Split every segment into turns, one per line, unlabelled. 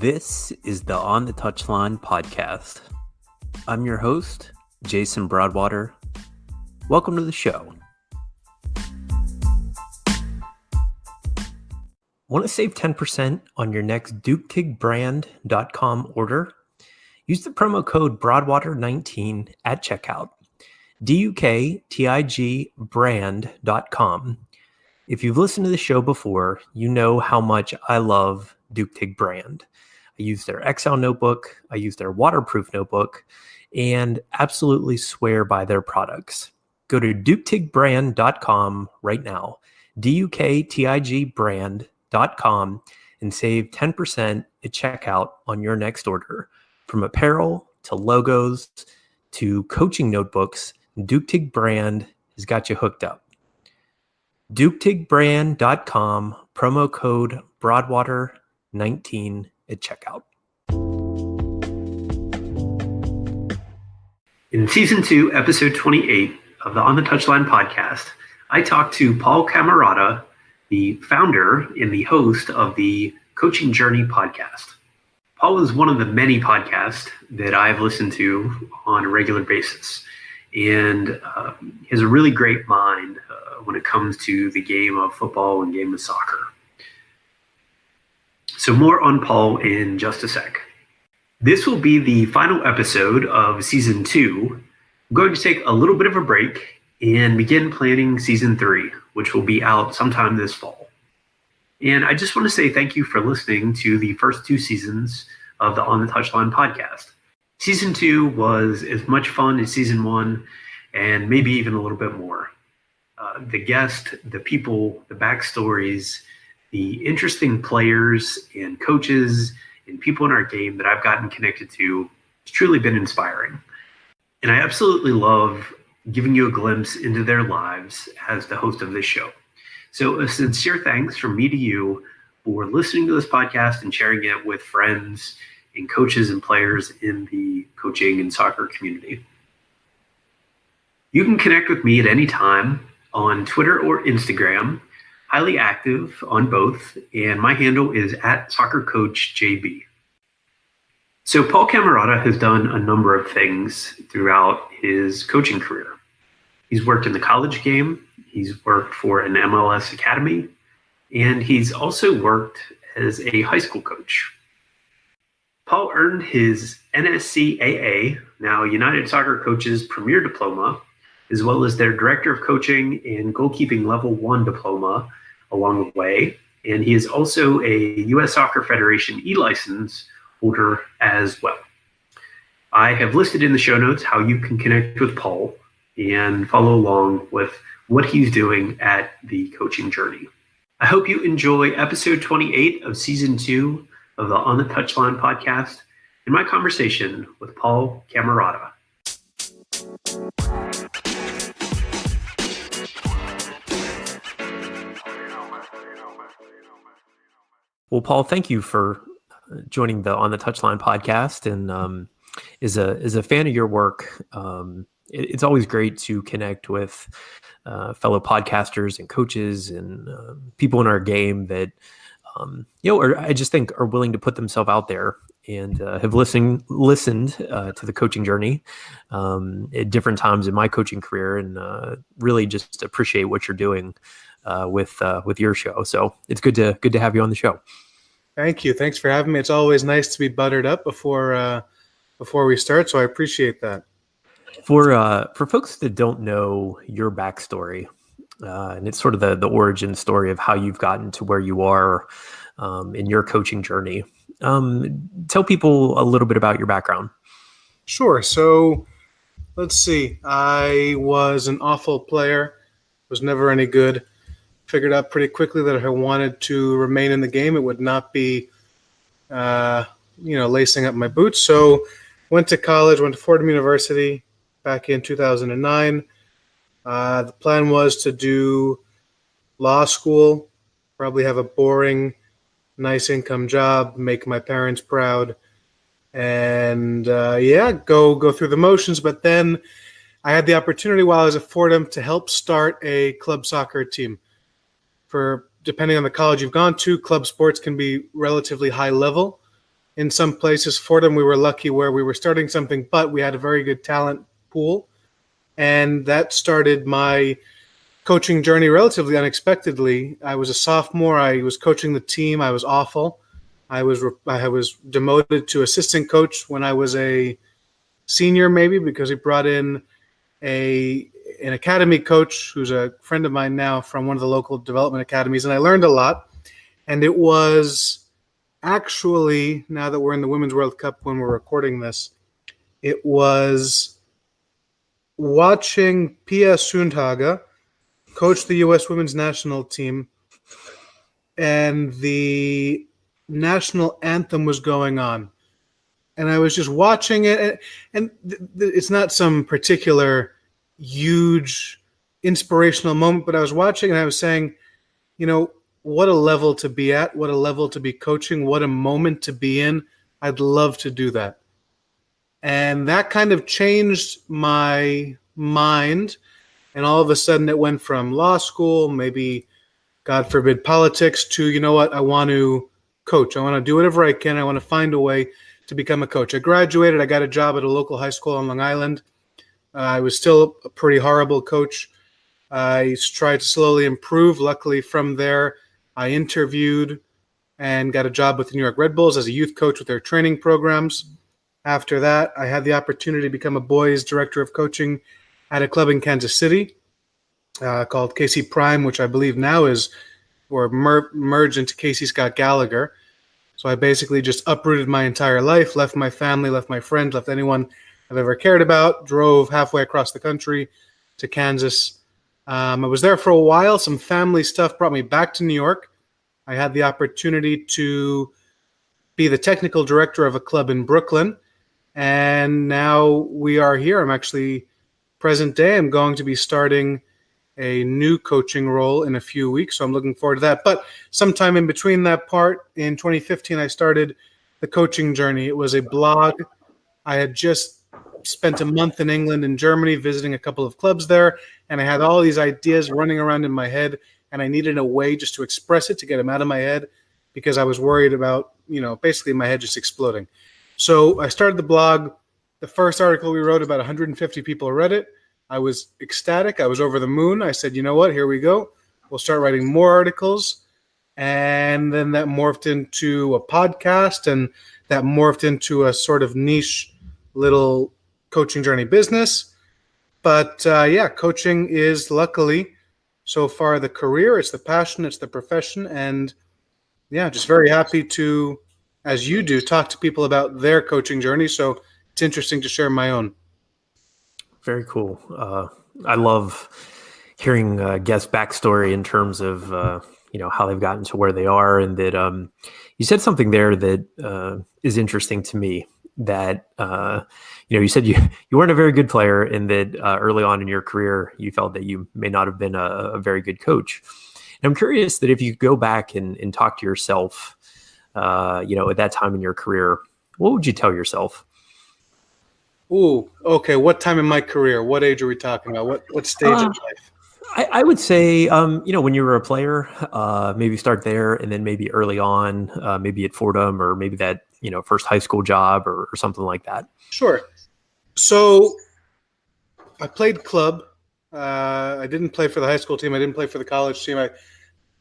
This is the On the Touchline podcast. I'm your host, Jason Broadwater. Welcome to the show. Want to save 10% on your next DukeTigBrand.com order? Use the promo code Broadwater19 at checkout. DukeTigBrand.com. If you've listened to the show before, you know how much I love Duke Tig Brand. I use their Excel notebook, I use their waterproof notebook, and absolutely swear by their products. Go to DukeTigBrand.com right now, DukeTigBrand.com, and save 10% at checkout on your next order. From apparel to logos to coaching notebooks, Duke Tig Brand has got you hooked up. DukeTigBrand.com, promo code Broadwater19 at checkout. In Season 2, Episode 28 of the On the Touchline podcast, I talked to Paul Cammarata, the founder and the host of the Coaching Journey podcast. Paul is one of the many podcasts that I've listened to on a regular basis, and he has a really great mind when it comes to the game of football and game of soccer. So more on Paul in just a sec. This will be the final episode of Season 2. I'm going to take a little bit of a break and begin planning Season 3, which will be out sometime this fall. And I just want to say thank you for listening to the first 2 seasons of the On the Touchline podcast. Season 2 was as much fun as Season 1, and maybe even a little bit more. The guests, the people, the backstories, the interesting players and coaches and people in our game that I've gotten connected to, it's truly been inspiring. And I absolutely love giving you a glimpse into their lives as the host of this show. So a sincere thanks from me to you for listening to this podcast and sharing it with friends and coaches and players in the coaching and soccer community. You can connect with me at any time on Twitter or Instagram, highly active on both, and my handle is @SoccerCoachJB. So Paul Cammarata has done a number of things throughout his coaching career. He's worked in the college game, he's worked for an MLS academy, and he's also worked as a high school coach. Paul earned his NSCAA, now United Soccer Coaches Premier Diploma, as well as their Director of Coaching and Goalkeeping Level 1 diploma along the way. And he is also a U.S. Soccer Federation e-license holder as well. I have listed in the show notes how you can connect with Paul and follow along with what he's doing at the Coaching Journey. I hope you enjoy episode 28 of season 2 of the On the Touchline podcast and my conversation with Paul Cammarata. Well, Paul, thank you for joining the On the Touchline podcast. And as a fan of your work, it's always great to connect with fellow podcasters and coaches and people in our game that I just think are willing to put themselves out there and have listened to the Coaching Journey at different times in my coaching career, and really just appreciate what you're doing with your show. So it's good to have you on the show.
Thank you. Thanks for having me. It's always nice to be buttered up before we start, so I appreciate that.
For folks that don't know your backstory, and it's sort of the origin story of how you've gotten to where you are in your coaching journey, tell people a little bit about your background.
Sure. So let's see. I was an awful player, was never any good. Figured out pretty quickly that if I wanted to remain in the game, it would not be, lacing up my boots. So went to college, went to Fordham University back in 2009. The plan was to do law school, probably have a boring, nice income job, make my parents proud, and go through the motions. But then I had the opportunity while I was at Fordham to help start a club soccer team. Depending on the college you've gone to, club sports can be relatively high level in some places. Fordham, we were lucky where we were starting something, but we had a very good talent pool. And that started my coaching journey relatively unexpectedly. I was a sophomore. I was coaching the team. I was awful. I was demoted to assistant coach when I was a senior, maybe because he brought in an academy coach who's a friend of mine now from one of the local development academies, and I learned a lot. And it was actually, now that we're in the Women's World Cup when we're recording this, it was watching Pia Sundhage coach the U.S. women's national team, and the national anthem was going on. And I was just watching it, and it's not some particular huge inspirational moment, but I was watching and I was saying, what a level to be at, what a level to be coaching, what a moment to be in. I'd love to do that. And that kind of changed my mind. And all of a sudden it went from law school, maybe, God forbid, politics, to, I want to coach. I want to do whatever I can. I want to find a way to become a coach. I graduated. I got a job at a local high school on Long Island. I was still a pretty horrible coach. I tried to slowly improve. Luckily, from there, I interviewed and got a job with the New York Red Bulls as a youth coach with their training programs. After that, I had the opportunity to become a boys director of coaching at a club in Kansas City called KC Prime, which I believe now is merged into KC Scott Gallagher. So I basically just uprooted my entire life, left my family, left my friends, left anyone I've ever cared about, drove halfway across the country to Kansas. I was there for a while. Some family stuff brought me back to New York. I had the opportunity to be the technical director of a club in Brooklyn. And now we are here. I'm actually, present day, I'm going to be starting a new coaching role in a few weeks. So I'm looking forward to that. But sometime in between that part, in 2015, I started the coaching journey. It was a blog. I had just spent a month in England and Germany visiting a couple of clubs there. And I had all these ideas running around in my head. And I needed a way just to express it, to get them out of my head, because I was worried about, basically my head just exploding. So I started the blog. The first article we wrote, about 150 people read it. I was ecstatic. I was over the moon. I said, you know what? Here we go. We'll start writing more articles. And then that morphed into a podcast, and that morphed into a sort of niche little coaching journey business. But coaching is, luckily, so far, the career. It's the passion. It's the profession. And just very happy to, as you do, talk to people about their coaching journey. So it's interesting to share my own.
Very cool. I love hearing guest backstory in terms of how they've gotten to where they are, and that you said something there that is interesting to me. That you said you weren't a very good player, and that early on in your career you felt that you may not have been a very good coach. And I'm curious that if you go back and talk to yourself, at that time in your career, what would you tell yourself?
Ooh, okay. What time in my career? What age are we talking about? What stage of life?
I would say, when you were a player, maybe start there, and then maybe early on, maybe at Fordham, or maybe that, first high school job or something like that.
Sure. So I played club. I didn't play for the high school team. I didn't play for the college team. I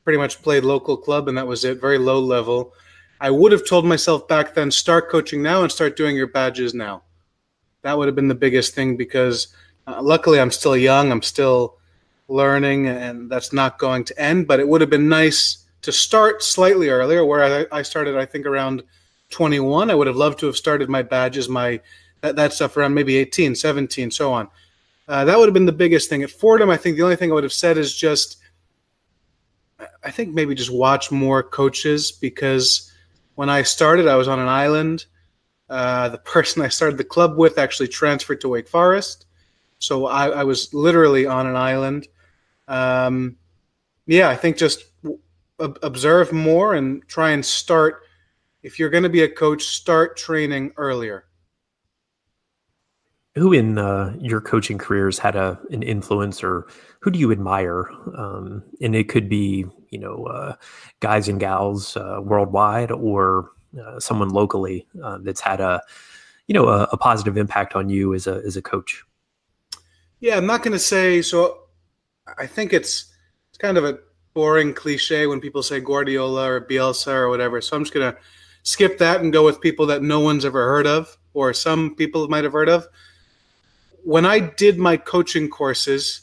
pretty much played local club, and that was it. Very low level. I would have told myself back then, start coaching now and start doing your badges now. That would have been the biggest thing, because luckily I'm still young. I'm still learning, and that's not going to end. But it would have been nice to start slightly earlier, where I started, I think, around 21. I would have loved to have started my badges, that stuff around maybe 18, 17, so on. That would have been the biggest thing. At Fordham, I think the only thing I would have said is I think maybe just watch more coaches, because when I started, I was on an island. The person I started the club with actually transferred to Wake Forest. So I was literally on an island. I think just observe more and try and start. If you're going to be a coach, start training earlier.
Who in your coaching careers had an influence, or who do you admire? And it could be, guys and gals worldwide, or someone locally that's had a positive impact on you as a coach?
Yeah, I'm not going to say so. I think it's kind of a boring cliche when people say Guardiola or Bielsa or whatever. So I'm just going to skip that and go with people that no one's ever heard of, or some people might have heard of. When I did my coaching courses,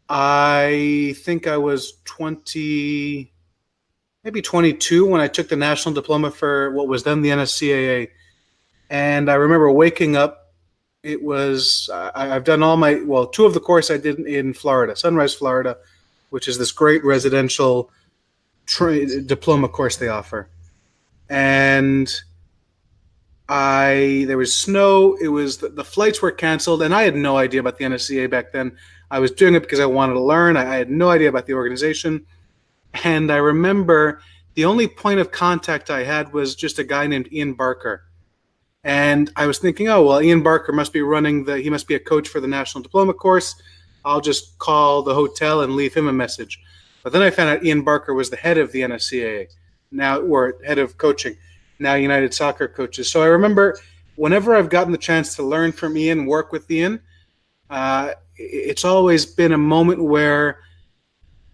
I think I was 20, maybe 22 when I took the national diploma for what was then the NSCAA. And I remember waking up. It was, I've done two of the course I did in Florida, Sunrise, Florida, which is this great residential diploma course they offer. And there was snow. It was the flights were canceled, and I had no idea about the NSCA back then. I was doing it because I wanted to learn. I had no idea about the organization. And I remember the only point of contact I had was just a guy named Ian Barker. And I was thinking, oh, well, Ian Barker must be he must be a coach for the National Diploma course. I'll just call the hotel and leave him a message. But then I found out Ian Barker was the head of the NSCAA, or head of coaching, now United Soccer Coaches. So I remember whenever I've gotten the chance to learn from Ian, work with Ian, it's always been a moment where,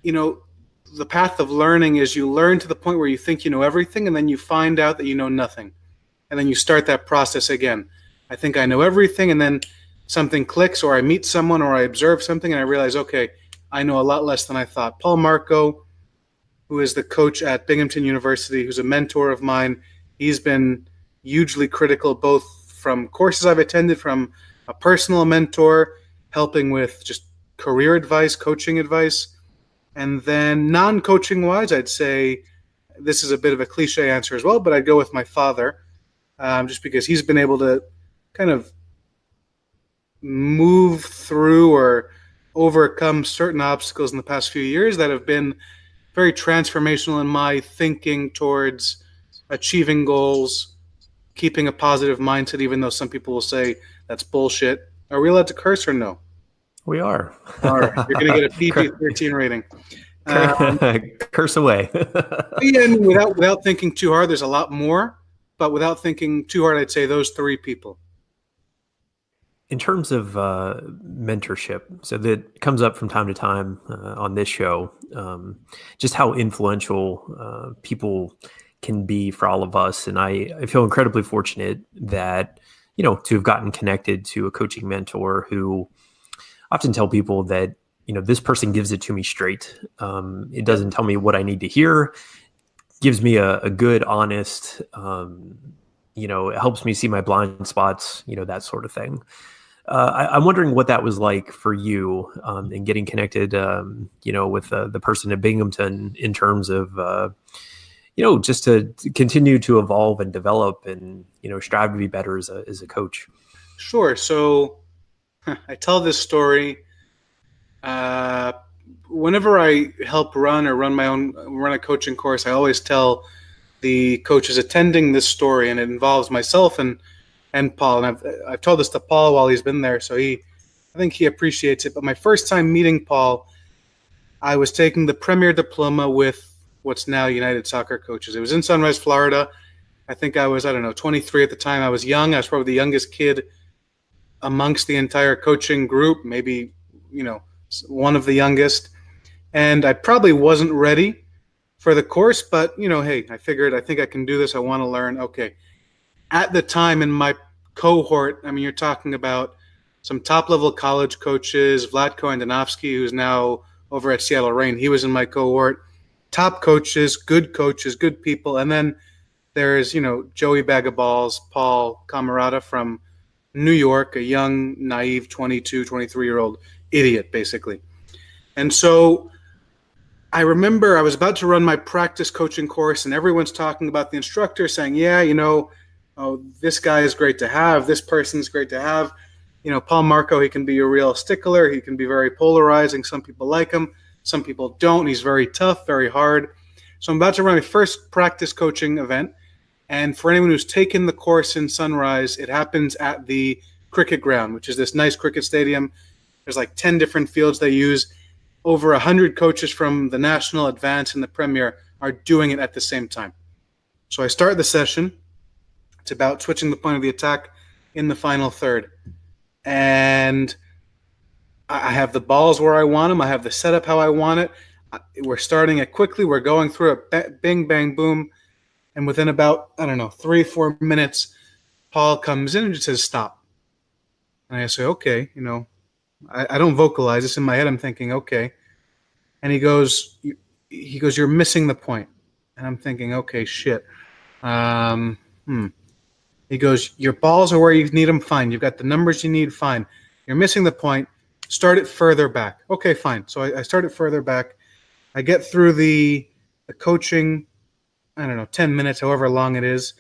the path of learning is you learn to the point where you think you know everything, and then you find out that you know nothing. And then you start that process again. I think I know everything, and then something clicks, or I meet someone, or I observe something, and I realize, okay, I know a lot less than I thought. Paul Marco, who is the coach at Binghamton University, who's a mentor of mine, he's been hugely critical, both from courses I've attended, from a personal mentor, helping with just career advice, coaching advice. And then non-coaching wise, I'd say this is a bit of a cliche answer as well, but I'd go with my father. Just because he's been able to kind of move through or overcome certain obstacles in the past few years that have been very transformational in my thinking towards achieving goals, keeping a positive mindset, even though some people will say that's bullshit. Are we allowed to curse or no?
We are.
All right. You're going to get a PG-13 rating.
Curse away.
And without thinking too hard, there's a lot more. But without thinking too hard, I'd say those three people.
In terms of mentorship, so that comes up from time to time on this show, just how influential people can be for all of us. And I feel incredibly fortunate that, to have gotten connected to a coaching mentor who often tell people that, this person gives it to me straight. It doesn't tell me what I need to hear. Gives me a good, honest, it helps me see my blind spots, that sort of thing. I'm wondering what that was like for you in getting connected, with the person at Binghamton in terms of, just to continue to evolve and develop and, strive to be better as a coach.
Sure. So I tell this story whenever I help run a coaching course. I always tell the coaches attending this story, and it involves myself and Paul. And I've told this to Paul while he's been there, so I think he appreciates it. But my first time meeting Paul, I was taking the Premier Diploma with what's now United Soccer Coaches. It was in Sunrise, Florida. I think I was, 23 at the time. I was young. I was probably the youngest kid amongst the entire coaching group, maybe, one of the youngest. And I probably wasn't ready for the course, but, hey, I figured I think I can do this. I want to learn. Okay. At the time in my cohort, you're talking about some top-level college coaches, Vlatko Andonovsky, who's now over at Seattle Reign. He was in my cohort. Top coaches, good people. And then there's, Joey Bag of Balls, Paul Cammarata from New York, a young, naive 22, 23-year-old idiot, basically. And so I remember I was about to run my practice coaching course, and everyone's talking about the instructor, saying, yeah, oh, this guy is great to have. This person's great to have. Paul Marco, he can be a real stickler. He can be very polarizing. Some people like him. Some people don't. He's very tough, very hard. So I'm about to run my first practice coaching event. And for anyone who's taken the course in Sunrise, it happens at the cricket ground, which is this nice cricket stadium. There's like 10 different fields they use. Over 100 coaches from the National, Advanced, and the Premier are doing it at the same time. So I start the session. It's about switching the point of the attack in the final third. And I have the balls where I want them. I have the setup how I want it. We're starting it quickly. We're going through it. Bing, bang, boom. And within about, 3-4 minutes, Paul comes in and just says, stop. And I say, okay, I don't vocalize this in my head. I'm thinking, okay. And he goes, you're missing the point. And I'm thinking, okay, shit. He goes, your balls are where you need them. Fine. You've got the numbers you need. Fine. You're missing the point. Start it further back. Okay, fine. So I start it further back. I get through the coaching, 10 minutes, however long it is.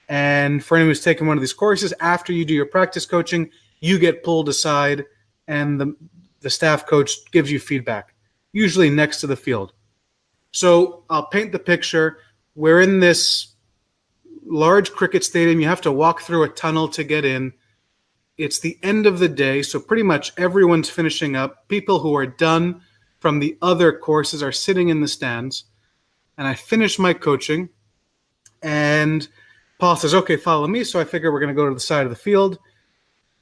And for anyone who's taken one of these courses, after you do your practice coaching, you get pulled aside and the staff coach gives you feedback, usually next to the field. So I'll paint the picture. We're in this large cricket stadium. You have to walk through a tunnel to get in. It's the end of the day, so pretty much everyone's finishing up. People who are done from the other courses are sitting in the stands. And I finish my coaching, and Paul says, okay, follow me. So I figure we're going to go to the side of the field,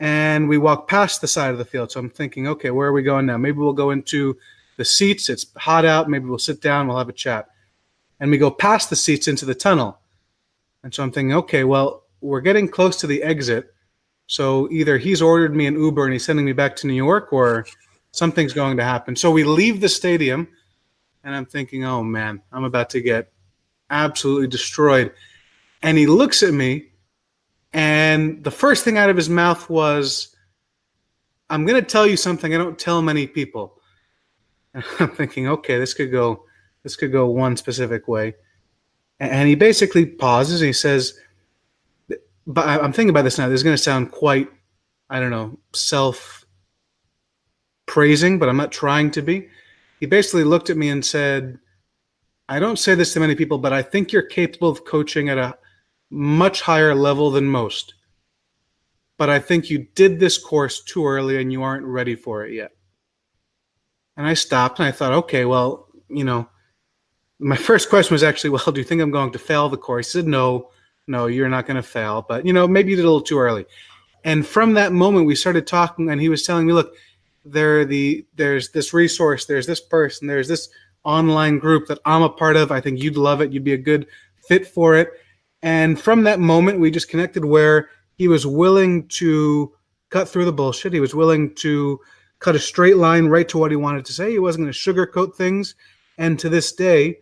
and we walk past the side of the field. So I'm thinking, okay, where are we going now? Maybe we'll go into the seats. It's hot out. Maybe we'll sit down. We'll have a chat. And we go past the seats into the tunnel. And so I'm thinking, okay, well, we're getting close to the exit. So either he's ordered me an Uber and he's sending me back to New York, or something's going to happen. So we leave the stadium, and I'm thinking, oh, man, I'm about to get absolutely destroyed. And he looks at me, and the first thing out of his mouth was, I'm going to tell you something I don't tell many people. And I'm thinking, okay, this could go one specific way. And he basically pauses and he says, but I'm thinking about this now. This is going to sound quite, self-praising, but I'm not trying to be. He basically looked at me and said, I don't say this to many people, but I think you're capable of coaching at a much higher level than most. But I think you did this course too early and you aren't ready for it yet. And I stopped and I thought, okay, well, my first question was actually, well, do you think I'm going to fail the course? He said, no, you're not going to fail. But, maybe you did a little too early. And from that moment, we started talking, and he was telling me, look, there's this resource, there's this person, there's this online group that I'm a part of. I think you'd love it. You'd be a good fit for it. And from that moment, we just connected where he was willing to cut through the bullshit. He was willing to cut a straight line right to what he wanted to say. He wasn't going to sugarcoat things. And to this day,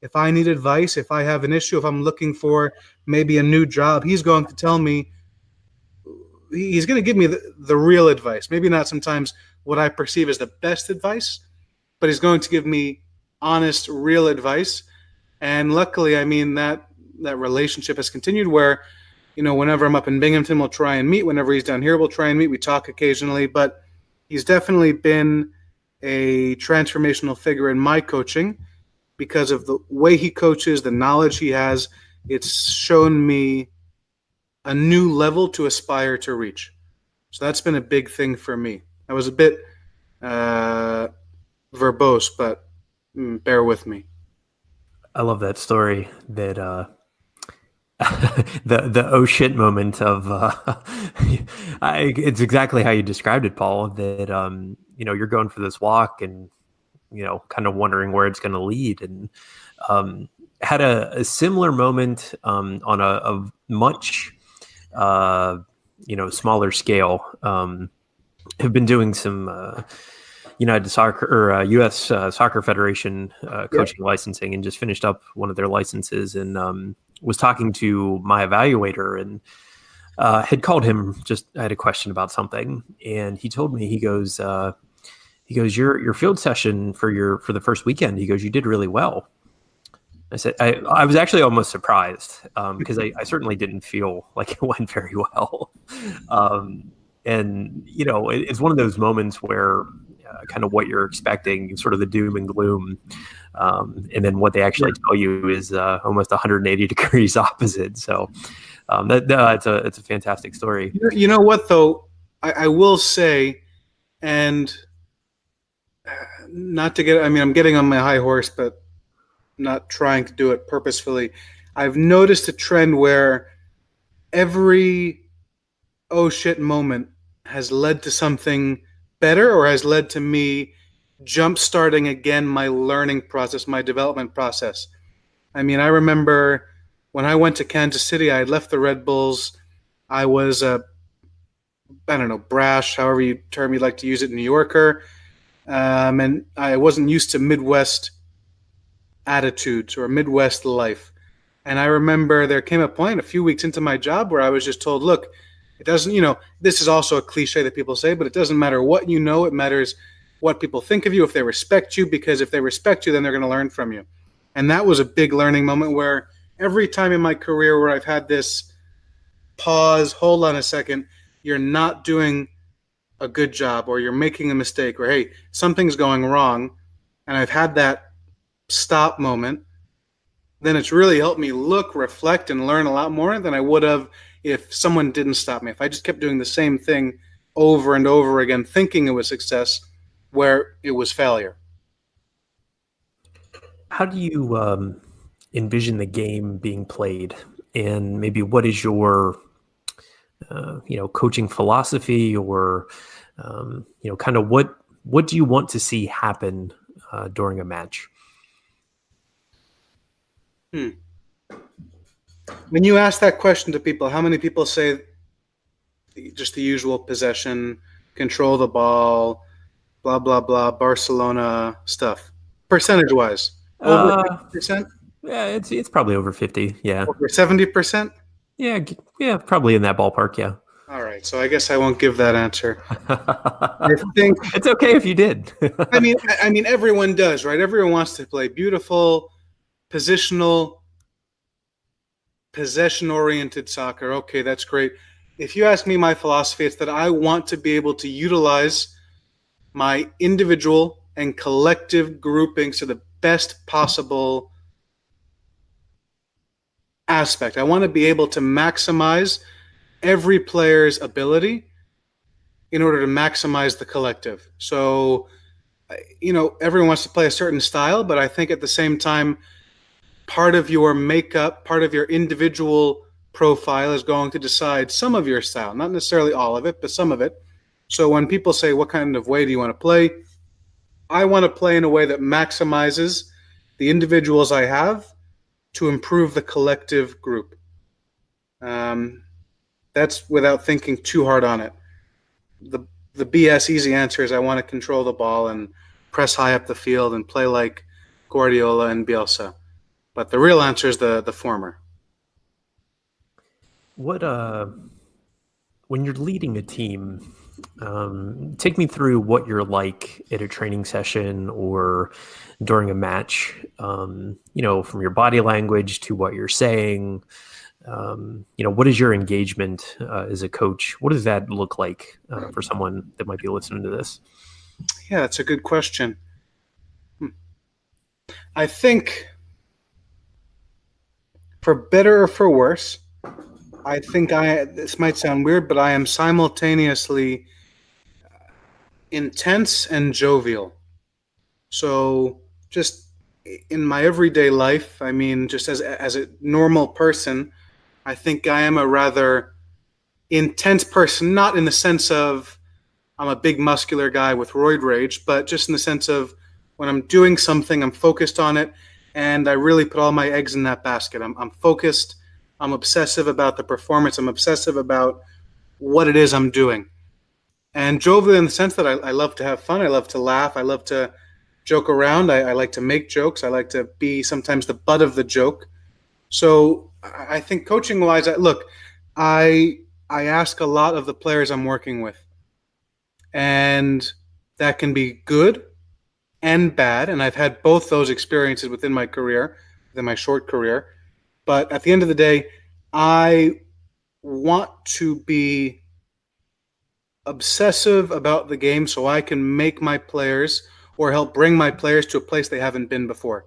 if I need advice, if I have an issue, if I'm looking for maybe a new job, he's going to tell me, he's going to give me the real advice. Maybe not sometimes what I perceive as the best advice, but he's going to give me honest, real advice. And luckily, that relationship has continued where, whenever I'm up in Binghamton, we'll try and meet. Whenever he's down here, we'll try and meet. We talk occasionally, but he's definitely been a transformational figure in my coaching because of the way he coaches, the knowledge he has. It's shown me a new level to aspire to reach. So that's been a big thing for me. I was a bit verbose, but bear with me.
I love that story. That the oh shit moment of it's exactly how you described it, Paul. That you're going for this walk and kind of wondering where it's going to lead, and had a similar moment on a much smaller scale. Have been doing some United Soccer or U.S. Soccer Federation coaching licensing, and just finished up one of their licenses, and was talking to my evaluator, and had called him. I had a question about something, and he told me, he goes, your field session for the first weekend, he goes, you did really well. I said, I was actually almost surprised because I certainly didn't feel like it went very well. And, it's one of those moments where kind of what you're expecting, sort of the doom and gloom. And then what they actually tell you is almost 180 degrees opposite. So it's a fantastic story.
You know what, though? I will say, and not to get, I'm getting on my high horse, but not trying to do it purposefully. I've noticed a trend where every oh shit moment has led to something better, or has led to me jump starting again my learning process, my development process. I mean, I remember when I went to Kansas City, I had left the Red Bulls. I was a, I don't know, brash, however you term you'd like to use it, New Yorker. And I wasn't used to Midwest attitudes or Midwest life. And I remember there came a point a few weeks into my job where I was just told, look, it doesn't, this is also a cliche that people say, but it doesn't matter what you know. It matters what people think of you, if they respect you, because if they respect you, then they're going to learn from you. And that was a big learning moment where every time in my career where I've had this pause, hold on a second, you're not doing a good job, or you're making a mistake, or hey, something's going wrong, and I've had that stop moment, then it's really helped me look, reflect, and learn a lot more than I would have if someone didn't stop me. If I just kept doing the same thing over and over again, thinking it was success where it was failure.
How do you envision the game being played, and maybe what is your coaching philosophy, or kind of what do you want to see happen during a match?
When you ask that question to people, how many people say just the usual possession, control the ball, blah, blah, blah, Barcelona stuff, percentage-wise? Over 50%?
Yeah, it's probably over 50, yeah.
Over 70%?
Yeah, probably in that ballpark, yeah.
All right, so I guess I won't give that answer. I think
it's okay if you did.
I mean, everyone does, right? Everyone wants to play beautiful, positional, possession-oriented soccer. Okay, that's great. If you ask me my philosophy, it's that I want to be able to utilize my individual and collective groupings to the best possible aspect. I want to be able to maximize every player's ability in order to maximize the collective. So, everyone wants to play a certain style, but I think at the same time, part of your makeup, part of your individual profile is going to decide some of your style, not necessarily all of it, but some of it. So when people say, what kind of way do you want to play? I want to play in a way that maximizes the individuals I have to improve the collective group. That's without thinking too hard on it. The BS easy answer is I want to control the ball and press high up the field and play like Guardiola and Bielsa. But the real answer is the former.
What when you're leading a team, take me through what you're like at a training session or during a match. From your body language to what you're saying. What is your engagement as a coach? What does that look like for someone that might be listening to this?
Yeah, that's a good question. I think, for better or for worse, I think this might sound weird, but I am simultaneously intense and jovial. So just in my everyday life, I mean, just as a normal person, I think I am a rather intense person, not in the sense of I'm a big muscular guy with roid rage, but just in the sense of when I'm doing something, I'm focused on it, and I really put all my eggs in that basket. I'm focused. I'm obsessive about the performance. I'm obsessive about what it is I'm doing. And jovial in the sense that I love to have fun. I love to laugh. I love to joke around. I like to make jokes. I like to be sometimes the butt of the joke. So I think coaching-wise, I ask a lot of the players I'm working with. And that can be good and bad. And I've had both those experiences within my career, within my short career. But at the end of the day, I want to be obsessive about the game so I can make my players or help bring my players to a place they haven't been before.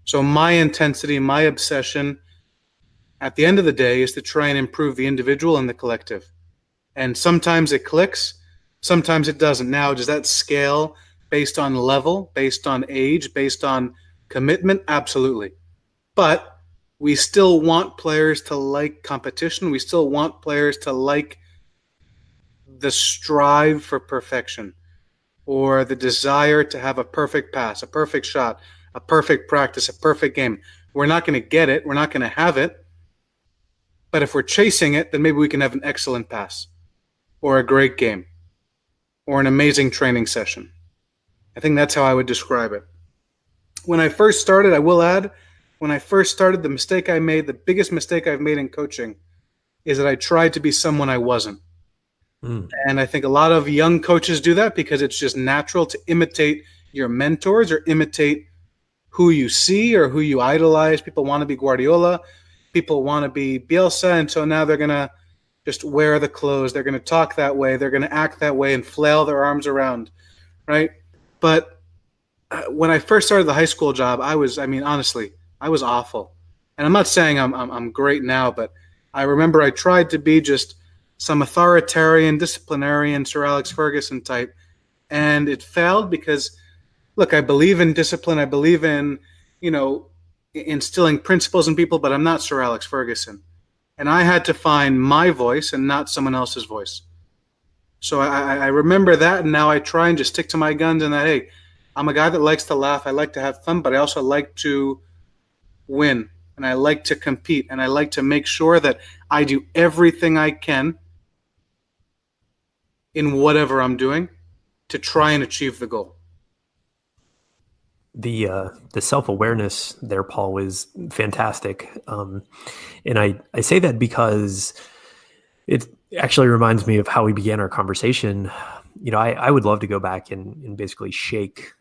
So my intensity, my obsession, at the end of the day, is to try and improve the individual and the collective. And sometimes it clicks, sometimes it doesn't. Now, does that scale based on level, based on age, based on commitment? Absolutely. But we still want players to like competition. We still want players to like the strive for perfection, or the desire to have a perfect pass, a perfect shot, a perfect practice, a perfect game. We're not going to get it. We're not going to have it. But if we're chasing it, then maybe we can have an excellent pass or a great game or an amazing training session. I think that's how I would describe it. When I first started, I will add, when I first started, the mistake I made, the biggest mistake I've made in coaching, is that I tried to be someone I wasn't. And I think a lot of young coaches do that because it's just natural to imitate your mentors or imitate who you see or who you idolize. People want to be Guardiola. People want to be Bielsa. And so now they're going to just wear the clothes. They're going to talk that way. They're going to act that way and flail their arms around, right? But when I first started the high school job, honestly, I was awful. And I'm not saying I'm great now, but I remember I tried to be just some authoritarian, disciplinarian, Sir Alex Ferguson type, and it failed because, look, I believe in discipline. I believe in, instilling principles in people, but I'm not Sir Alex Ferguson. And I had to find my voice and not someone else's voice. So I remember that, and now I try and just stick to my guns and that, hey, I'm a guy that likes to laugh. I like to have fun, but I also like to win, and I like to compete, and I like to make sure that I do everything I can in whatever I'm doing to try and achieve the goal.
The self-awareness there, Paul, is fantastic. And I say that because it actually reminds me of how we began our conversation. I would love to go back and basically shake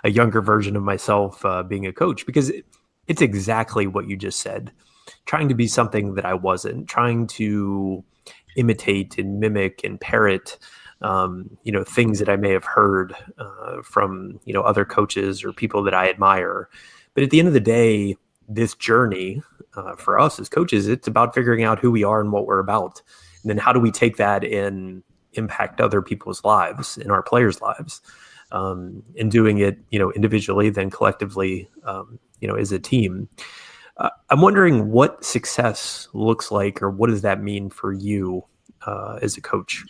a younger version of myself being a coach, because it's exactly what you just said. Trying to be something that I wasn't, trying to imitate and mimic and parrot, things that I may have heard from, other coaches or people that I admire. But at the end of the day, this journey for us as coaches, it's about figuring out who we are and what we're about. And then how do we take that and impact other people's lives and our players' lives, and doing it, individually, then collectively, as a team. I'm wondering what success looks like, or what does that mean for you as a coach?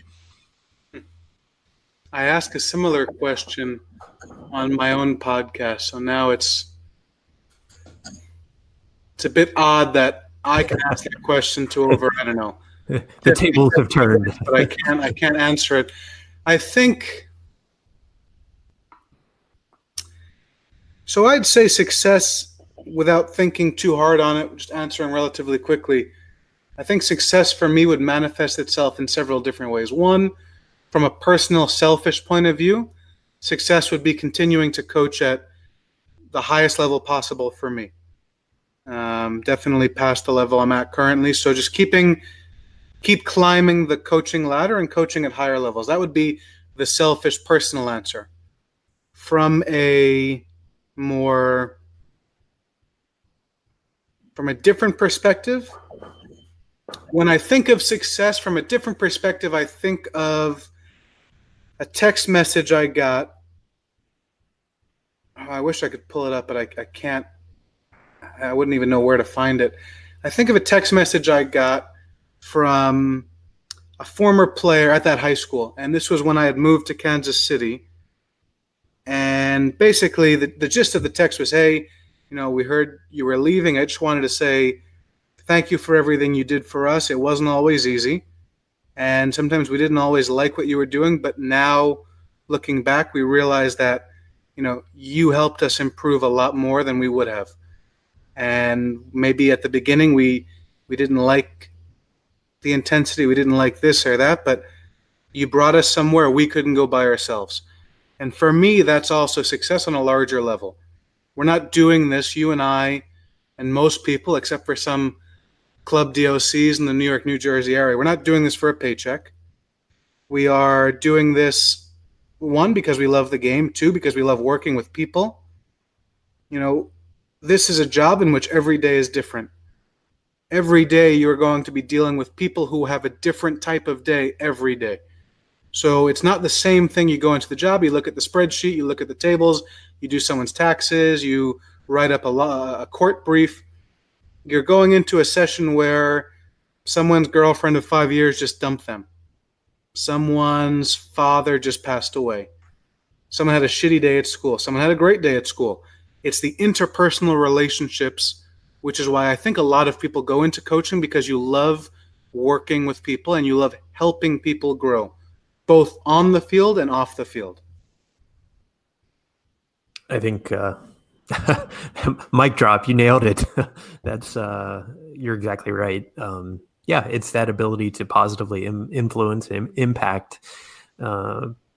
I asked a similar question on my own podcast, so now it's a bit odd that I can ask that question to over, I don't know.
The tables have turned.
But I can't answer it. I think so. I'd say success, without thinking too hard on it, just answering relatively quickly. I think success for me would manifest itself in several different ways. One, from a personal, selfish point of view, success would be continuing to coach at the highest level possible for me. Definitely past the level I'm at currently. So just keep climbing the coaching ladder and coaching at higher levels. That would be the selfish, personal answer. From a different perspective, when I think of success from a different perspective, I think of a text message I got. Oh, I wish I could pull it up, but I can't. I wouldn't even know where to find it. I think of a text message I got from a former player at that high school, and this was when I had moved to Kansas City. And basically, the gist of the text was, hey, we heard you were leaving. I just wanted to say thank you for everything you did for us. It wasn't always easy, and sometimes we didn't always like what you were doing, but now, looking back, we realized that, you helped us improve a lot more than we would have. And maybe at the beginning, we didn't like the intensity, we didn't like this or that, but you brought us somewhere we couldn't go by ourselves. And for me, that's also success on a larger level. We're not doing this, you and I, and most people, except for some club DOCs in the New York, New Jersey area, we're not doing this for a paycheck. We are doing this, one, because we love the game, two, because we love working with people. This is a job in which every day is different. Every day you're going to be dealing with people who have a different type of day every day. So it's not the same thing. You go into the job, you look at the spreadsheet, you look at the tables, you do someone's taxes, you write up a court brief. you're going into a session where someone's girlfriend of 5 years just dumped them. Someone's father just passed away. Someone had a shitty day at school. Someone had a great day at school. It's the interpersonal relationships, which is why I think a lot of people go into coaching, because you love working with people and you love helping people grow, both on the field and off the field.
I think mic drop, you nailed it. That's you're exactly right. Yeah, it's that ability to positively influence and impact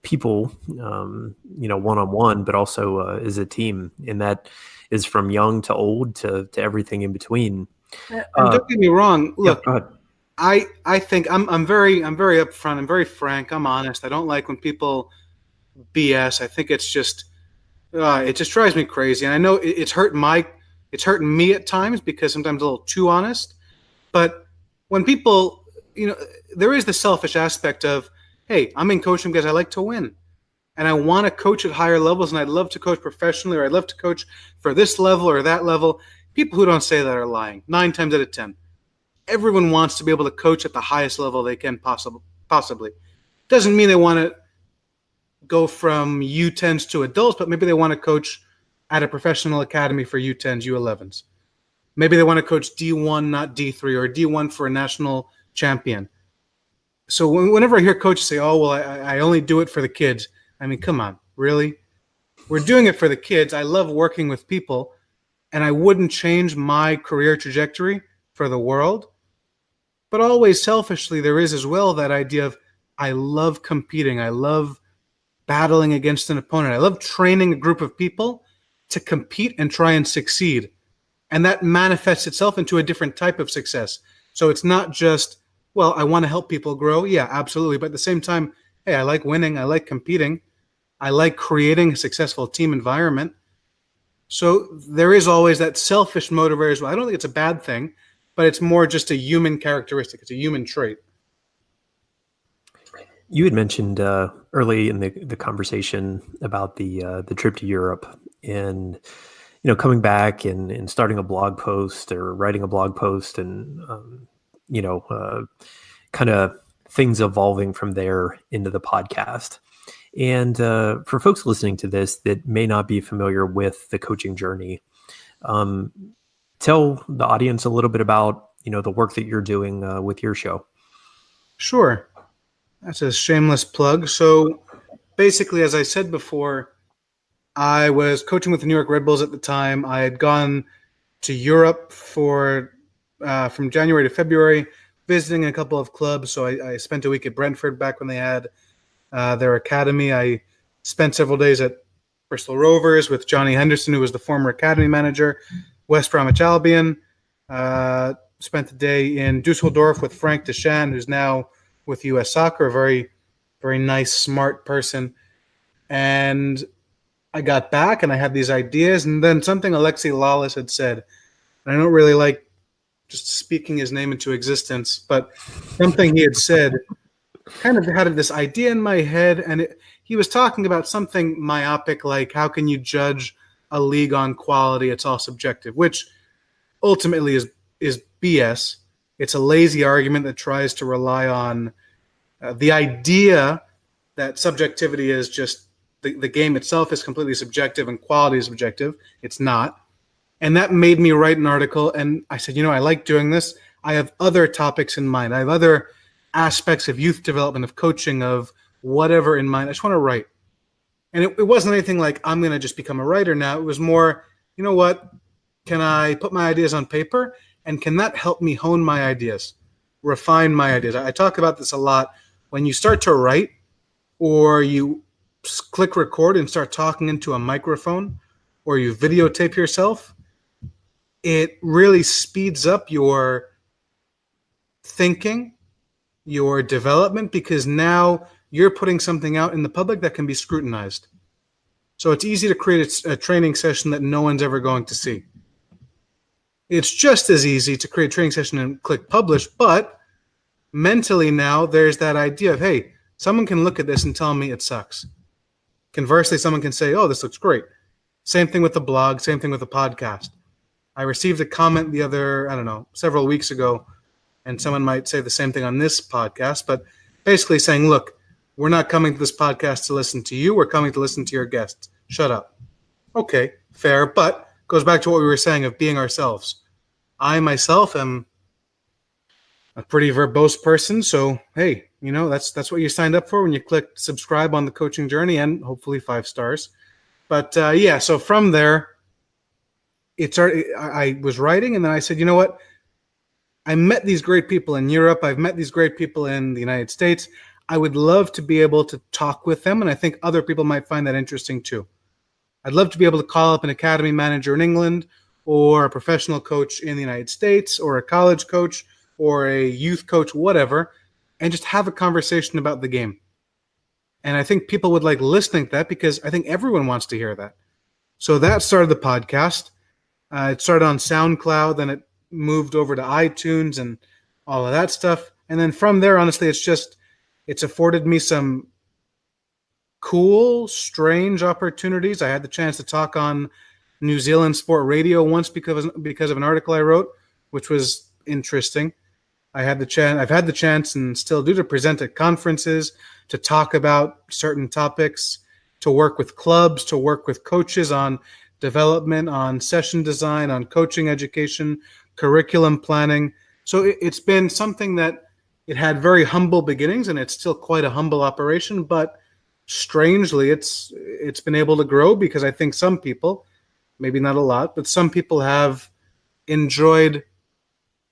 people, one-on-one, but also as a team, and that is from young to old to everything in between.
And don't get me wrong. Look,
yeah, go ahead.
I think I'm very upfront. I'm very frank. I'm honest. I don't like when people BS. I think it's just it just drives me crazy. And I know it's hurting me at times, because sometimes I'm a little too honest. But when people, there is the selfish aspect of, hey, I'm in coaching because I like to win, and I want to coach at higher levels, and I'd love to coach professionally, or I'd love to coach for this level or that level. People who don't say that are lying 9 times out of 10. Everyone wants to be able to coach at the highest level they can possibly. Doesn't mean they want to go from U10s to adults, but maybe they want to coach at a professional academy for U10s, U11s. Maybe they want to coach D1, not D3, or D1 for a national champion. So whenever I hear coaches say, oh, well, I only do it for the kids. I mean, come on, really? We're doing it for the kids. I love working with people, and I wouldn't change my career trajectory for the world. But always selfishly, there is as well that idea of, I love competing. I love battling against an opponent. I love training a group of people to compete and try and succeed. And that manifests itself into a different type of success. So it's not just, well, I want to help people grow. Yeah, absolutely. But at the same time, hey, I like winning. I like competing. I like creating a successful team environment. So there is always that selfish motivator as well. I don't think it's a bad thing, but it's more just a human characteristic. It's a human trait.
You had mentioned early in the conversation about the trip to Europe, and coming back and starting a blog post or writing a blog post, and kind of things evolving from there into the podcast. And for folks listening to this that may not be familiar with the coaching journey, tell the audience a little bit about the work that you're doing with your show.
Sure. That's a shameless plug. So basically, as I said before, I was coaching with the New York Red Bulls at the time. I had gone to Europe for from January to February, visiting a couple of clubs. So I spent a week at Brentford back when they had their academy. I spent several days at Bristol Rovers with Johnny Henderson, who was the former academy manager, West Bromwich Albion. Spent the day in Dusseldorf with Frank Deshan, who's now with U.S. Soccer, a very, very nice, smart person. And I got back and I had these ideas, and then something Alexi Lawless had said, and I don't really like just speaking his name into existence, but something he had said kind of had this idea in my head, and he was talking about something myopic, like how can you judge a league on quality? It's all subjective, which ultimately is BS. It's a lazy argument that tries to rely on the idea that subjectivity is just the game itself is completely subjective and quality is objective. It's not. And that made me write an article. And I said, I like doing this. I have other topics in mind. I have other aspects of youth development, of coaching, of whatever in mind. I just want to write. And it wasn't anything like I'm going to just become a writer now. It was more, what? Can I put my ideas on paper? And can that help me hone my ideas, refine my ideas? I talk about this a lot. When you start to write, or you click record and start talking into a microphone, or you videotape yourself, it really speeds up your thinking, your development, because now you're putting something out in the public that can be scrutinized. So it's easy to create a training session that no one's ever going to see. It's just as easy to create a training session and click publish, but mentally now there's that idea of, hey, someone can look at this and tell me it sucks. Conversely, someone can say, oh, this looks great. Same thing with the blog, same thing with the podcast. I received a comment several weeks ago, and someone might say the same thing on this podcast, but basically saying, look, we're not coming to this podcast to listen to you. We're coming to listen to your guests. Shut up. Okay, fair, but goes back to what we were saying of being ourselves. I myself am a pretty verbose person, so hey, that's what you signed up for when you clicked subscribe on the coaching journey, and hopefully 5 stars. But so from there, I was writing, and then I said, you know what? I met these great people in Europe. I've met these great people in the United States. I would love to be able to talk with them, and I think other people might find that interesting too. I'd love to be able to call up an academy manager in England, or a professional coach in the United States, or a college coach, or a youth coach, whatever, and just have a conversation about the game. And I think people would like listening to that, because I think everyone wants to hear that. So that started the podcast. It started on SoundCloud, then it moved over to iTunes and all of that stuff. And then from there, honestly, it's afforded me some cool, strange opportunities. I had the chance to talk on New Zealand Sport Radio once because of an article I wrote, which was interesting. I've had the chance and still do to present at conferences, to talk about certain topics, to work with clubs, to work with coaches on development, on session design, on coaching education, curriculum planning. So it's been something that it had very humble beginnings, and it's still quite a humble operation, but strangely it's been able to grow, because I think some people, maybe not a lot, but some people have enjoyed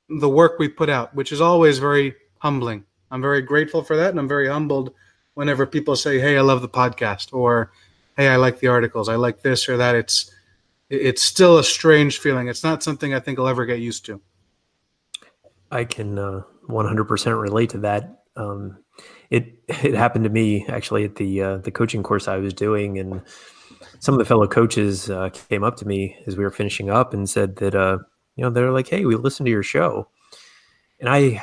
the work we put out, which is always very humbling. I'm very grateful for that, and I'm very humbled whenever people say, hey, I love the podcast, or hey, I like the articles, I like this or that. It's still a strange feeling. It's not something I think I'll ever get used to.
I can 100% relate to that. It happened to me actually at the coaching course I was doing, and some of the fellow coaches came up to me as we were finishing up and said that they're like, "Hey, we listened to your show," and I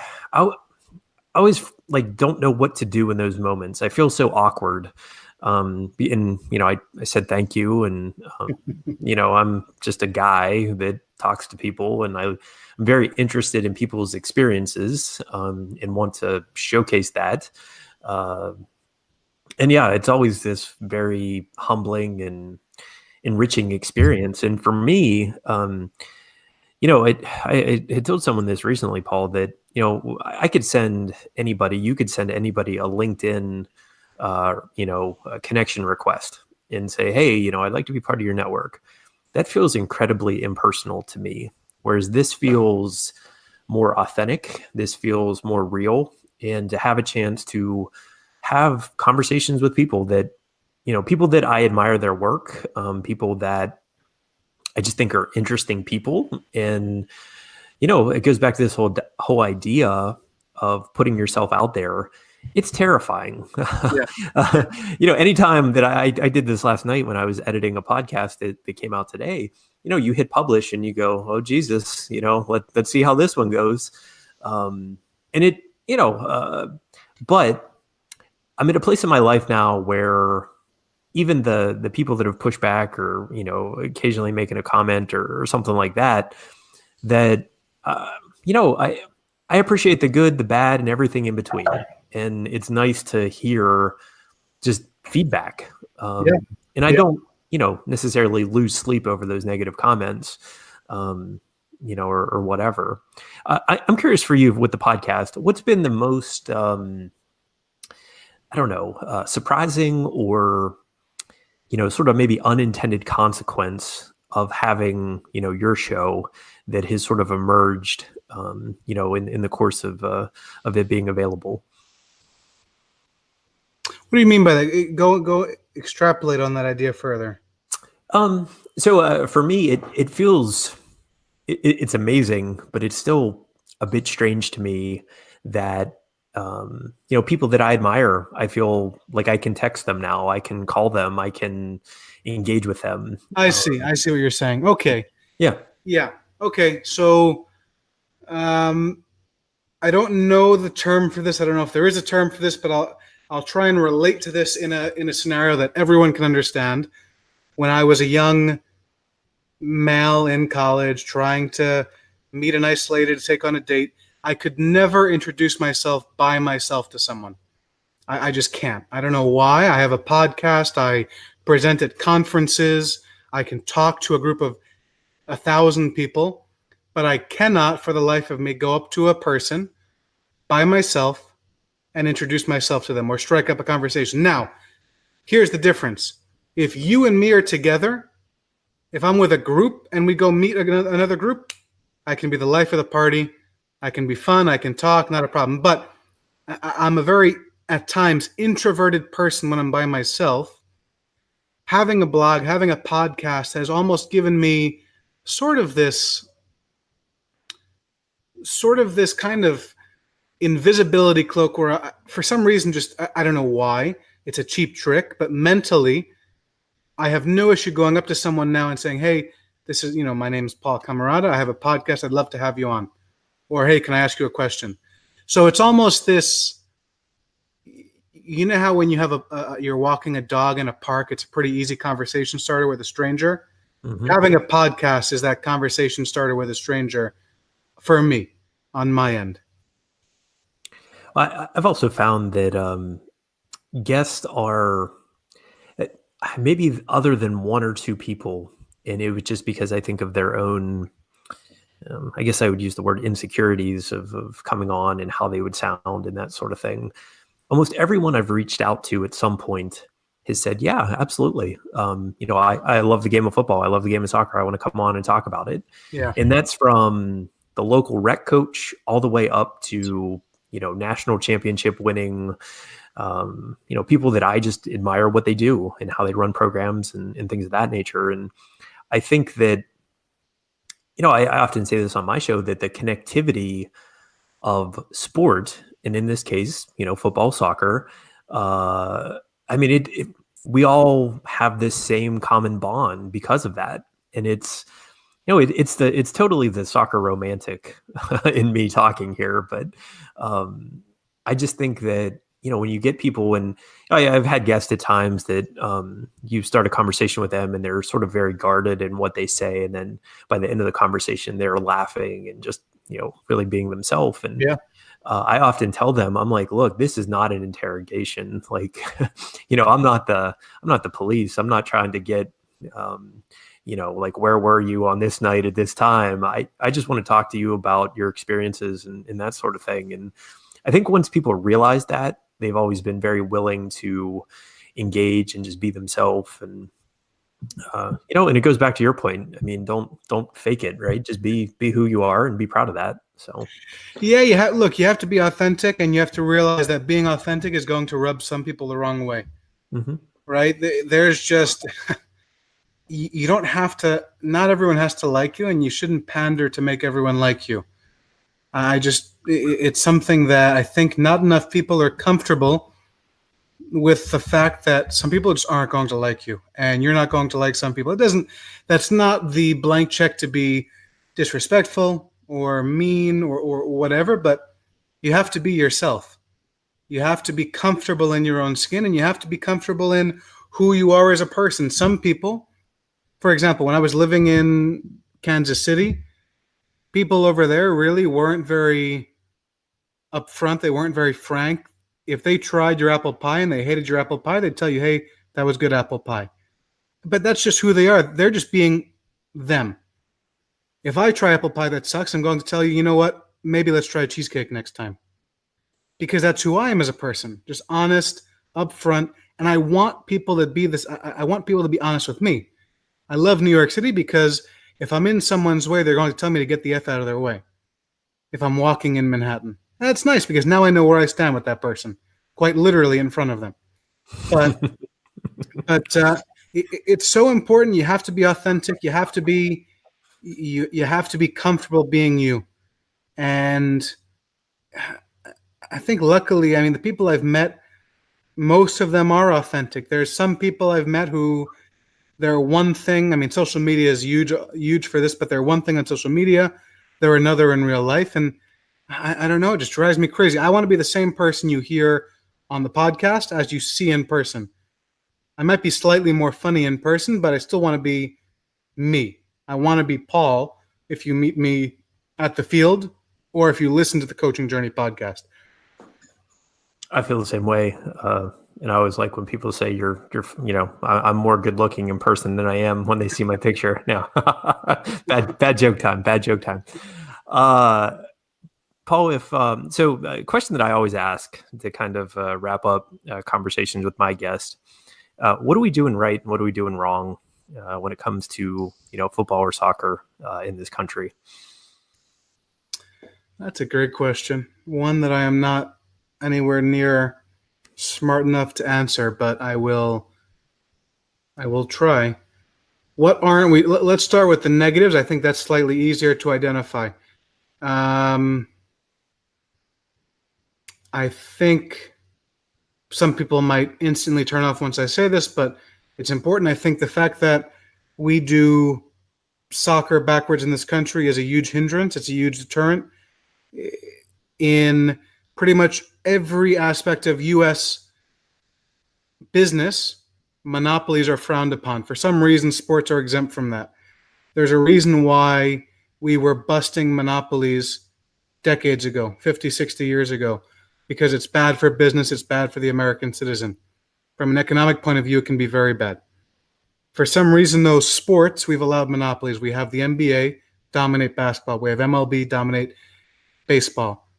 always like don't know what to do in those moments. I feel so awkward. And I said thank you, and I'm just a guy that talks to people, and I'm very interested in people's experiences and want to showcase that. And yeah, it's always this very humbling and enriching experience. And for me, I told someone this recently, Paul, that I could send anybody, you could send anybody a LinkedIn a connection request and say, hey, I'd like to be part of your network. That feels incredibly impersonal to me. Whereas this feels more authentic. This feels more real. And to have a chance to have conversations with people that, people that I admire their work, people that I just think are interesting people. And, it goes back to this whole idea of putting yourself out there. It's terrifying. Yeah. Anytime that I did this last night when I was editing a podcast that came out today, you hit publish and you go, oh, Jesus, let's see how this one goes. And it, but I'm in a place in my life now where even the people that have pushed back or, occasionally making a comment or something like that, I appreciate the good, the bad, and everything in between. And it's nice to hear just feedback. And I don't, necessarily lose sleep over those negative comments, or whatever. I'm curious for you with the podcast, what's been the most, surprising or, sort of maybe unintended consequence of having, your show that has sort of emerged, in the course of it being available?
What do you mean by that? Go extrapolate on that idea further.
So for me, it feels, it's amazing, but it's still a bit strange to me that, people that I admire, I feel like I can text them now. I can call them. I can engage with them.
I see what you're saying. Okay.
Yeah.
Okay. So, I don't know the term for this. I don't know if there is a term for this, but I'll try and relate to this in a scenario that everyone can understand. When I was a young male in college trying to meet a nice lady to take on a date, I could never introduce myself by myself to someone. I just can't. I don't know why. I have a podcast. I present at conferences. I can talk to a group of 1,000 people, but I cannot for the life of me go up to a person by myself and introduce myself to them or strike up a conversation. Now, here's the difference. If you and me are together, if I'm with a group and we go meet another group, I can be the life of the party. I can be fun. I can talk, not a problem. But I'm a very, at times, introverted person when I'm by myself. Having a blog, having a podcast has almost given me sort of this kind of invisibility cloak where for some reason, I don't know why, it's a cheap trick, but mentally, I have no issue going up to someone now and saying, hey, this is, my name is Paul Cammarata. I have a podcast. I'd love to have you on. Or, hey, can I ask you a question? So it's almost this, how when you have you're walking a dog in a park, it's a pretty easy conversation starter with a stranger. Mm-hmm. Having a podcast is that conversation starter with a stranger for me on my end.
I've also found that guests are maybe other than one or two people, and it was just because I think of their own, I guess I would use the word insecurities of coming on and how they would sound and that sort of thing. Almost everyone I've reached out to at some point has said, yeah, absolutely. I love the game of football. I love the game of soccer. I want to come on and talk about it.
Yeah.
And that's from the local rec coach all the way up to, national championship winning, people that I just admire what they do and how they run programs and things of that nature. And I think that, I often say this on my show, that the connectivity of sport, and in this case, football, soccer, we all have this same common bond because of that. And it's totally the soccer romantic in me talking here. But I just think that, when you get people, and I've had guests at times that you start a conversation with them and they're sort of very guarded in what they say. And then by the end of the conversation, they're laughing and just, really being themselves. And
yeah.
I often tell them, I'm like, look, this is not an interrogation. Like, I'm not the police. I'm not trying to get, like, where were you on this night at this time? I just want to talk to you about your experiences and that sort of thing. And I think once people realize that, they've always been very willing to engage and just be themselves. And, and it goes back to your point. I mean, don't fake it, right? Just be who you are and be proud of that. So,
yeah, you have to be authentic, and you have to realize that being authentic is going to rub some people the wrong way, mm-hmm. Right? There's just, you don't have to, not everyone has to like you, and you shouldn't pander to make everyone like you. It's something that I think not enough people are comfortable with the fact that some people just aren't going to like you, and you're not going to like some people. That's not the blank check to be disrespectful or mean or whatever, but you have to be yourself. You have to be comfortable in your own skin, and you have to be comfortable in who you are as a person. Some people, for example, when I was living in Kansas City, people over there really weren't very upfront. They weren't very frank. If they tried your apple pie and they hated your apple pie, they'd tell you, hey, that was good apple pie. But that's just who they are. They're just being them. If I try apple pie that sucks, I'm going to tell you, you know what? Maybe let's try cheesecake next time. Because that's who I am as a person. Just honest, upfront. And I want people to be this. I want people to be honest with me. I love New York City because if I'm in someone's way, they're going to tell me to get the F out of their way. If I'm walking in Manhattan. That's nice because now I know where I stand with that person, quite literally in front of them. But it's so important. You have to be authentic. You have to be comfortable being you. And I think luckily, the people I've met, most of them are authentic. There's some people I've met who they're one thing. Social media is huge for this, but they're one thing on social media. They're another in real life. And I don't know, it just drives me crazy. I want to be the same person you hear on the podcast as you see in person. I might be slightly more funny in person, but I still want to be me. I want to be Paul if you meet me at the field or if you listen to the Coaching Journey podcast.
I feel the same way. And I always like when people say I'm more good looking in person than I am when they see my picture. No, bad joke time. Paul, a question that I always ask to kind of wrap up conversations with my guest, what are we doing right and what are we doing wrong when it comes to, football or soccer in this country?
That's a great question. One that I am not anywhere near smart enough to answer, but I will try. What aren't we? Let's start with the negatives. I think that's slightly easier to identify. I think some people might instantly turn off once I say this, but it's important. I think the fact that we do soccer backwards in this country is a huge hindrance. It's a huge deterrent. In pretty much every aspect of U.S. business, monopolies are frowned upon. For some reason, sports are exempt from that. There's a reason why we were busting monopolies decades ago, 50, 60 years ago, because it's bad for business, it's bad for the American citizen. From an economic point of view, it can be very bad. For some reason, though, sports, we've allowed monopolies. We have the NBA dominate basketball. We have MLB dominate baseball.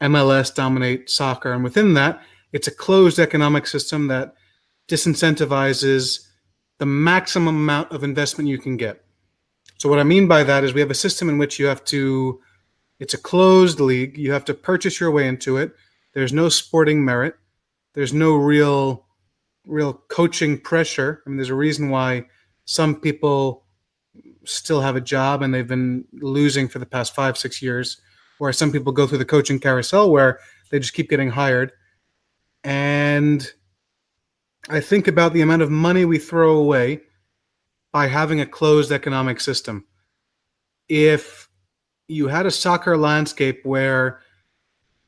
MLS dominate soccer. And within that, it's a closed economic system that disincentivizes the maximum amount of investment you can get. So what I mean by that is we have a system in which it's a closed league. You have to purchase your way into it. There's no sporting merit. There's no real coaching pressure. I mean, there's a reason why some people still have a job and they've been losing for the past 5-6 years, where some people go through the coaching carousel where they just keep getting hired. And I think about the amount of money we throw away by having a closed economic system. If you had a soccer landscape where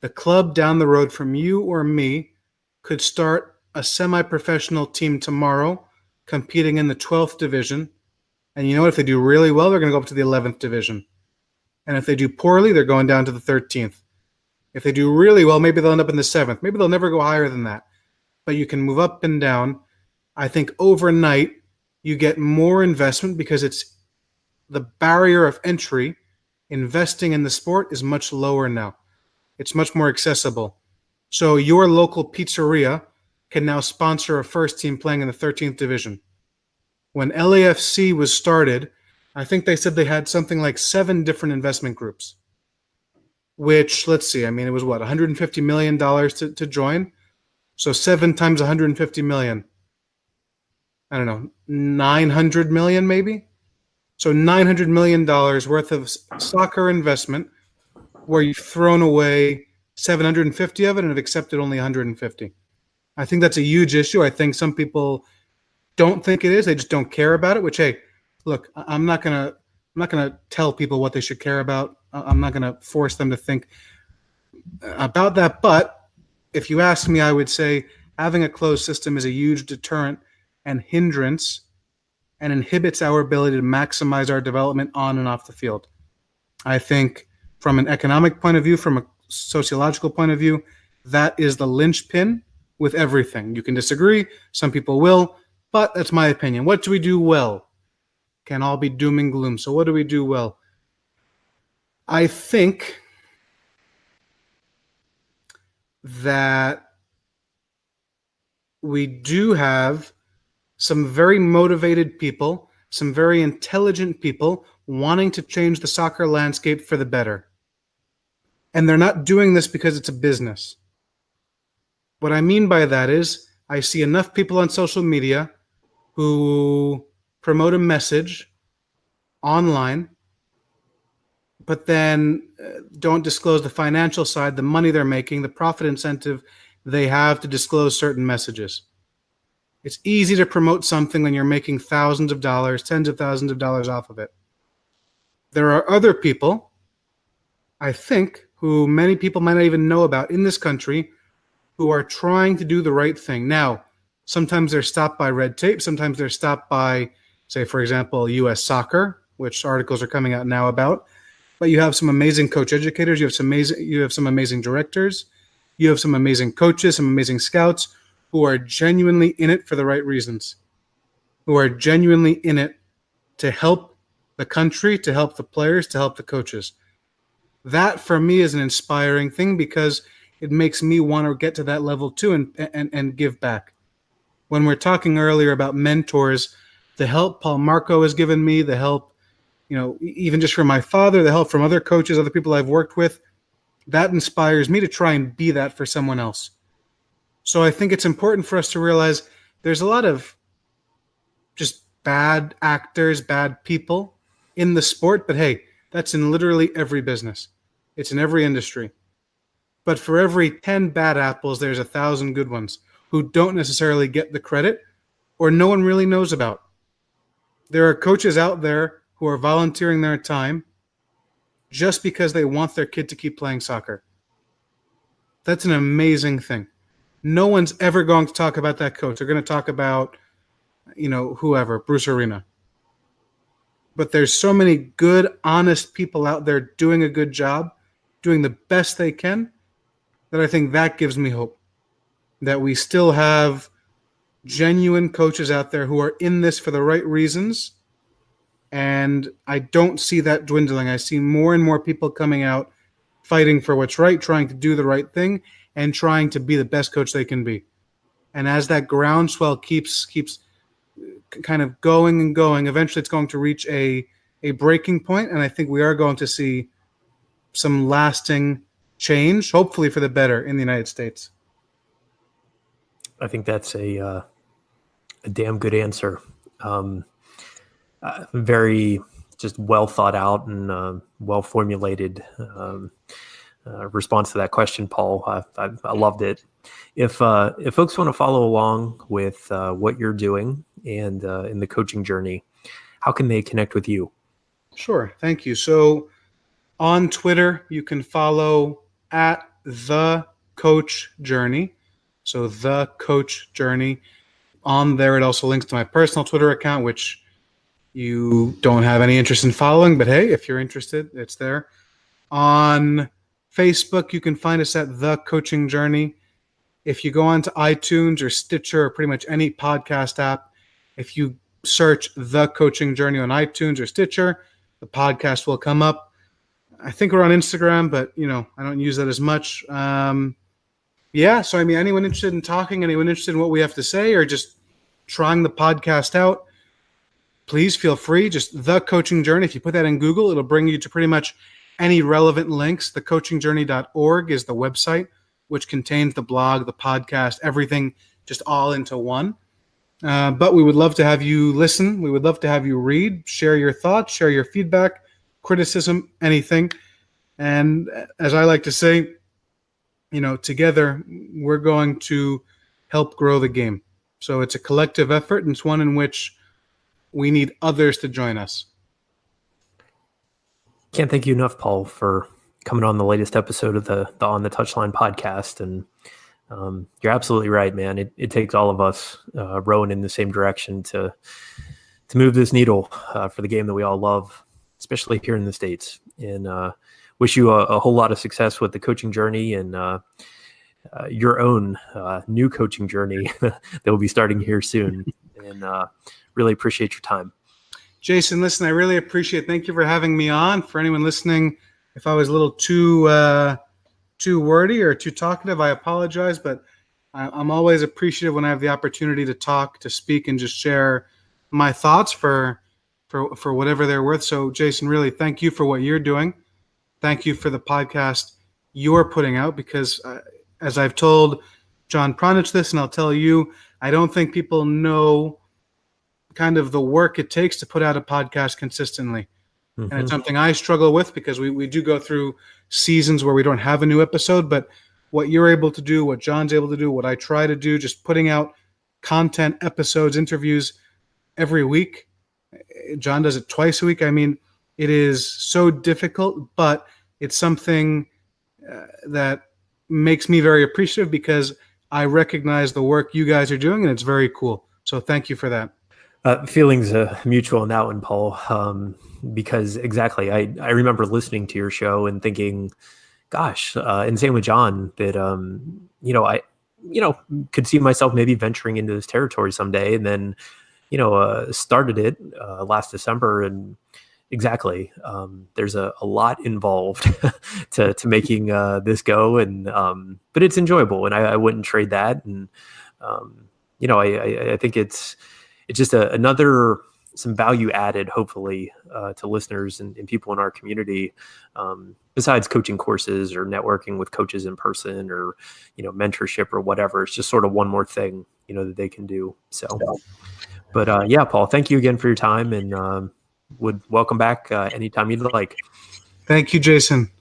the club down the road from you or me could start a semi-professional team tomorrow competing in the 12th division, and you know what, if they do really well, they're going to go up to the 11th division. And if they do poorly, they're going down to the 13th. If they do really well, maybe they'll end up in the 7th. Maybe they'll never go higher than that. But you can move up and down. I think overnight you get more investment because it's the barrier of entry. Investing in the sport is much lower now. It's much more accessible. So your local pizzeria can now sponsor a first team playing in the 13th division. When LAFC was started, I think they said they had something like 7 different investment groups, which, let's see, I mean, it was what, $150 million to join? So 7 times $150 million. I don't know, 900 million maybe? So $900 million worth of soccer investment where you've thrown away 750 of it and have accepted only 150. I think that's a huge issue. I think some people don't think it is. They just don't care about it, which, hey, look, I'm not gonna tell people what they should care about. I'm not gonna force them to think about that. But if you ask me, I would say having a closed system is a huge deterrent and hindrance and inhibits our ability to maximize our development on and off the field. I think from an economic point of view, from a sociological point of view, that is the linchpin with everything. You can disagree. Some people will, but that's my opinion. What do we do well? Can all be doom and gloom. So what do we do well? I think that we do have some very motivated people, some very intelligent people wanting to change the soccer landscape for the better. And they're not doing this because it's a business. What I mean by that is I see enough people on social media who promote a message online, but then don't disclose the financial side, the money they're making, the profit incentive they have to disclose certain messages. It's easy to promote something when you're making thousands of dollars, tens of thousands of dollars off of it. There are other people, I think, who many people might not even know about in this country who are trying to do the right thing. Now, sometimes they're stopped by red tape. Sometimes they're stopped by, say, for example, U.S. soccer, which articles are coming out now about. But you have some amazing coach educators. You have some amazing directors. You have some amazing coaches, some amazing scouts who are genuinely in it for the right reasons, who are genuinely in it to help the country, to help the players, to help the coaches. That for me is an inspiring thing because it makes me want to get to that level too and give back. When we're talking earlier about mentors, the help Paul Marco has given me, the help, even just from my father, the help from other coaches, other people I've worked with, that inspires me to try and be that for someone else. So I think it's important for us to realize there's a lot of just bad actors, bad people in the sport, but hey, that's in literally every business. It's in every industry. But for every 10 bad apples, there's 1,000 good ones who don't necessarily get the credit or no one really knows about. There are coaches out there who are volunteering their time just because they want their kid to keep playing soccer. That's an amazing thing. No one's ever going to talk about that coach. They're going to talk about, whoever, Bruce Arena. But there's so many good, honest people out there doing a good job, doing the best they can, that I think that gives me hope. That we still have genuine coaches out there who are in this for the right reasons. And I don't see that dwindling. I see more and more people coming out, fighting for what's right, trying to do the right thing, and trying to be the best coach they can be. And as that groundswell keeps kind of going and going, eventually it's going to reach a breaking point, and I think we are going to see some lasting change, hopefully for the better, in the United States.
I think that's a damn good answer. Very just well thought out and well formulated response to that question, Paul. I loved it. If folks want to follow along with what you're doing and in the coaching journey, how can they connect with you?
Sure, thank you. So on Twitter, you can follow at The Coach Journey. So The Coach Journey. On there, it also links to my personal Twitter account, which you don't have any interest in following, but hey, if you're interested, it's there. On Facebook, you can find us at The Coaching Journey. If you go on to iTunes or Stitcher or pretty much any podcast app, if you search The Coaching Journey on iTunes or Stitcher, the podcast will come up. I think we're on Instagram, but I don't use that as much. So anyone interested in talking, anyone interested in what we have to say, or just trying the podcast out, please feel free. Just The Coaching Journey. If you put that in Google, it'll bring you to pretty much any relevant links. Thecoachingjourney.org is the website, which contains the blog, the podcast, everything just all into one. But we would love to have you listen. We would love to have you read, share your thoughts, share your feedback, criticism, anything. And as I like to say, together we're going to help grow the game. So it's a collective effort, and it's one in which we need others to join us.
Can't thank you enough, Paul, for coming on the latest episode of the On the Touchline podcast. And you're absolutely right, man. It takes all of us rowing in the same direction to move this needle for the game that we all love, especially here in the States. And wish you a whole lot of success with the coaching journey and your own new coaching journey that will be starting here soon. And really appreciate your time.
Jason, listen, I really appreciate it. Thank you for having me on. For anyone listening, if I was a little too wordy or too talkative, I apologize, but I'm always appreciative when I have the opportunity to talk, to speak, and just share my thoughts for whatever they're worth. So, Jason, really thank you for what you're doing. Thank you for the podcast you're putting out, because as I've told John Pronich this, and I'll tell you, I don't think people know kind of the work it takes to put out a podcast consistently. Mm-hmm. And it's something I struggle with, because we do go through seasons where we don't have a new episode, but what you're able to do, what John's able to do, what I try to do, just putting out content, episodes, interviews every week. John does it twice a week. I mean, it is so difficult, but it's something that makes me very appreciative, because I recognize the work you guys are doing, and it's very cool. So thank you for that.
Feelings mutual on that one, Paul. Because exactly, I remember listening to your show and thinking, gosh, and same with John, that I could see myself maybe venturing into this territory someday, and then started it last December, and exactly, there's a lot involved to making this go, and but it's enjoyable, and I wouldn't trade that, and I think it's just another some value added, hopefully, to listeners and people in our community, besides coaching courses or networking with coaches in person, or mentorship or whatever. It's just sort of one more thing that they can do. So, but Paul, thank you again for your time, and would welcome back anytime you'd like.
Thank you, Jason.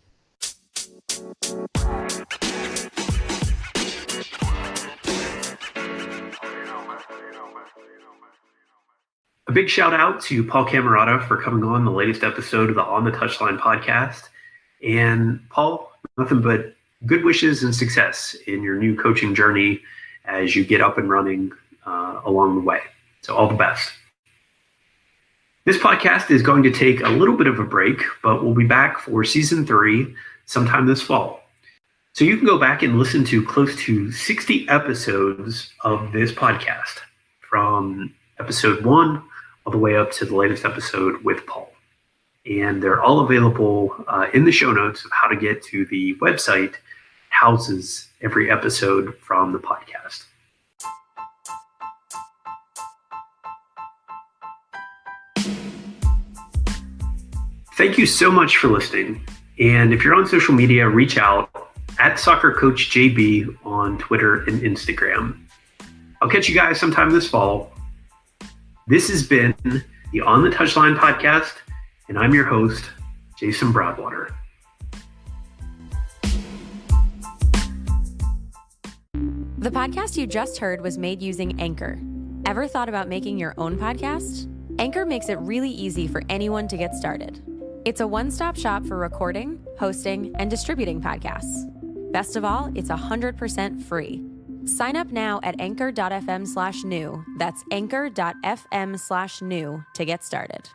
A big shout out to Paul Cammarata for coming on the latest episode of the On the Touchline podcast. And Paul, nothing but good wishes and success in your new coaching journey as you get up and running along the way. So all the best. This podcast is going to take a little bit of a break, but we'll be back for season 3 sometime this fall. So you can go back and listen to close to 60 episodes of this podcast, from episode 1 all the way up to the latest episode with Paul. And they're all available in the show notes of how to get to the website that houses every episode from the podcast. Thank you so much for listening. And if you're on social media, reach out at SoccerCoachJB on Twitter and Instagram. I'll catch you guys sometime this fall. This has been the On the Touchline podcast, and I'm your host, Jason Broadwater.
The podcast you just heard was made using Anchor. Ever thought about making your own podcast? Anchor makes it really easy for anyone to get started. It's a one-stop shop for recording, hosting, and distributing podcasts. Best of all, it's 100% free. Sign up now at anchor.fm/new. That's anchor.fm/new to get started.